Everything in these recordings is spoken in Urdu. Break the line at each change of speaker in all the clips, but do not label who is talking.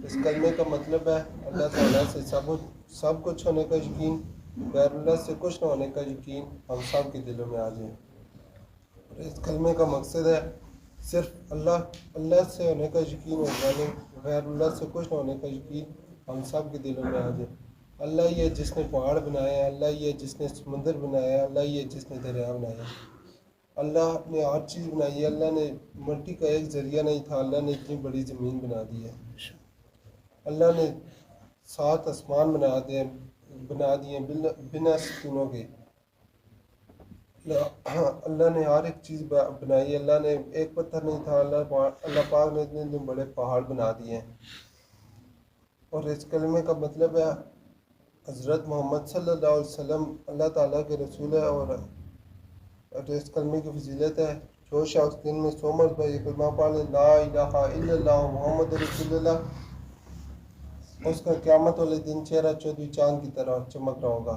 اس کلمے کا مطلب ہے اللہ تعالیٰ سے سب کچھ ہونے کا یقین، غیر اللہ سے کچھ نہ ہونے کا یقین ہم سب کے دلوں میں آ جائے۔ اس کلمے کا مقصد ہے صرف اللہ سے ہونے کا یقین اور غیر اللہ سے کچھ نہ ہونے کا یقین ہم سب کے دلوں میں آ جائے۔ اللہ ہی ہے جس نے پہاڑ بنائے ہیں، اللہ ہی ہے جس نے سمندر بنایا ہے، اللہ ہی ہے جس نے دریا بنایا ہے۔ اللہ نے ہر چیز بنائی ہے، اللہ نے مٹی کا ایک ذریعہ نہیں تھا، اللہ نے اتنی بڑی زمین بنا دی ہے۔ اللہ نے 7 آسمان بنا دیے بنا ستونوں کے۔ اللہ نے ہر ایک چیز بنائی ہے، اللہ نے ایک پتھر نہیں تھا، اللہ پاک نے اتنے بڑے پہاڑ بنا دیے ہیں۔ اور اس کلمے کا مطلب ہے حضرت محمد صلی اللہ علیہ وسلم اللہ تعالیٰ کے رسول ہے، اور اس کلمے کی فضیلت ہے جو شخص دن میں 100 مرتبہ یہ کلمہ پڑھ لے، لا الہ الا اللہ محمد رسول اللہ، اس کا قیامت والے دن چہرہ 14 چاند کی طرح چمک رہا ہوگا۔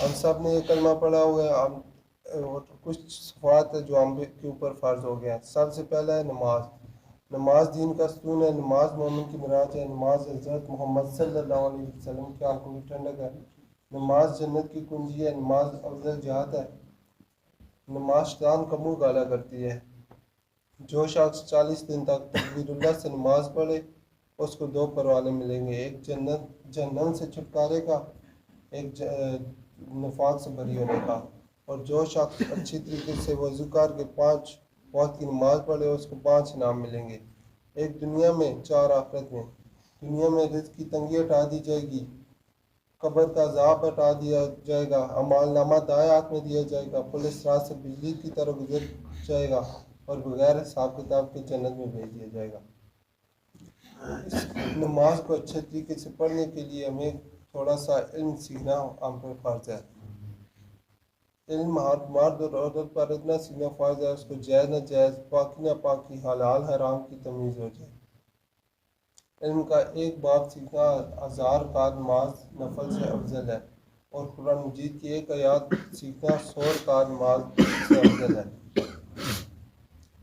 ہم سب نے یہ کلمہ پڑھا ہوا ہے، اور کچھ صفات ہے جو ہم کے اوپر فرض ہو گیا ہے۔ سب سے پہلا ہے نماز دین کا ستون ہے، نماز مومن کی معراج ہے، نماز حضرت محمد صلی اللہ علیہ وسلم کی آنکھوں کی ٹھنڈک ہے، نماز جنت کی کنجی ہے، نماز افضل جہاد ہے، نماز شیطان کا منہ کالا کرتی ہے۔ جو شخص 40 دن تک تکبیر اللہ سے نماز پڑھے اس کو 2 پروانے ملیں گے، ایک جہنم سے چھٹکارے کا، ایک نفاق سے بری ہونے کا۔ اور جو شخص اچھی طریقے سے وضو کر کے 5 وقت کی نماز پڑھے اس کو 5 انعام ملیں گے، ایک دنیا میں 4 آخرت میں۔ دنیا میں رزق کی تنگی ہٹا دی جائے گی، قبر کا عذاب ہٹا دیا جائے گا، اعمال نامہ دائیں ہاتھ میں دیا جائے گا، پولیس رات سے بجلی کی طرح گزر جائے گا، اور بغیر حساب کتاب کے جنت میں بھیج دیا جائے گا۔ اس نماز کو اچھے طریقے سے پڑھنے کے لیے ہمیں تھوڑا سا علم سیکھنا ہم پر فرض ہے۔ علم مرد اور عورت پر اتنا سیکھنا فرض ہے اس کو جائز ناجائز، پاکی ناپاکی، حلال حرام کی تمیز ہو جائے۔ علم کا ایک باب سیکھنا 1000 رکعت نماز نفل سے افضل ہے، اور قرآن مجید کی ایک آیات سیکھنا 100 رکعت نماز سے افضل ہے۔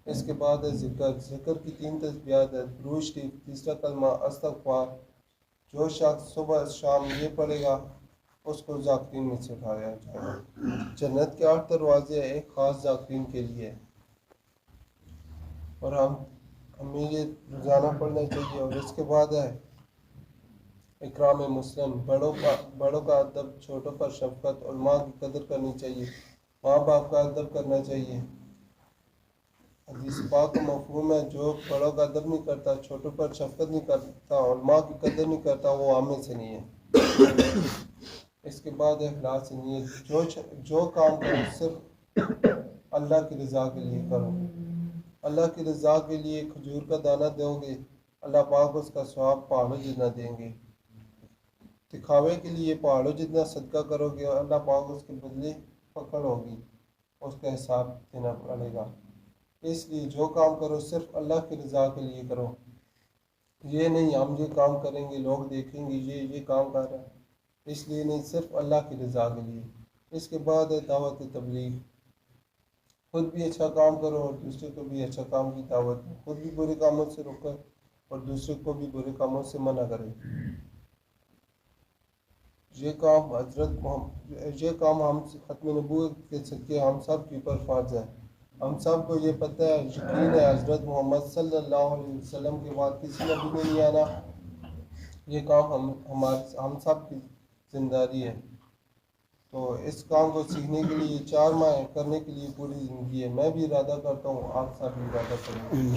اس کے بعد ہے ذکر کی 3 تسبیحات ہے، درود شریف، تیسرا کلمہ استغفار۔ جو شخص صبح شام یہ پڑھے گا اس کو ذاکرین میں سے اٹھایا جائے گا۔ جنت کے 8 دروازے ایک خاص ذاکرین کے لیے، اور ہمیں یہ روزانہ پڑھنا چاہیے۔ اور اس کے بعد ہے اکرام مسلم، بڑوں کا ادب، چھوٹوں پر شفقت، علماء کی قدر کرنی چاہیے، ماں باپ کا ادب کرنا چاہیے۔ حدیث پاک کا مفہوم ہے جو بڑوں کا ادب نہیں کرتا، چھوٹوں پر شفقت نہیں کرتا، علماء کی قدر نہیں کرتا، وہ عام میں سے نہیں ہے۔ اس کے بعد ہے اخلاص نیت، جو کام کرو صرف اللہ کی رضا کے لیے کرو۔ اللہ کی رضا کے لیے کھجور کا دانہ دو گے، اللہ پاک اس کا ثواب پہاڑوں جتنا دیں گے۔ دکھاوے کے لیے پہاڑوں جتنا صدقہ کرو گے، اللہ پاک اس کے بدلے پکڑ ہوگی، اس کا حساب دینا پڑے گا۔ اس لیے جو کام کرو صرف اللہ کی رضا کے لیے کرو، یہ نہیں ہم یہ کام کریں گے لوگ دیکھیں گے یہ کام کر رہا ہے، اس لیے نہیں، صرف اللہ کی رضا کے لیے۔ اس کے بعد ہے دعوت تبلیغ، خود بھی اچھا کام کرو اور دوسرے کو بھی اچھا کام کی دعوت دو، خود بھی برے کاموں سے روکو اور دوسرے کو بھی برے کاموں سے منع کرے۔ یہ کام ہم ختم نبوت کے صدقے ہم سب کے اوپر فرض ہے۔ ہم سب کو یہ پتہ ہے، یقین ہے حضرت محمد صلی اللہ علیہ وسلم کے بعد کسی نبی نے نہیں آنا، یہ کام ہم سب کی ذمہ داری ہے۔ تو اس کام کو سیکھنے کے لیے 4 ماہ کرنے کے لیے پوری زندگی ہے۔ میں بھی ارادہ کرتا ہوں، آپ سب بھی ارادہ کریں۔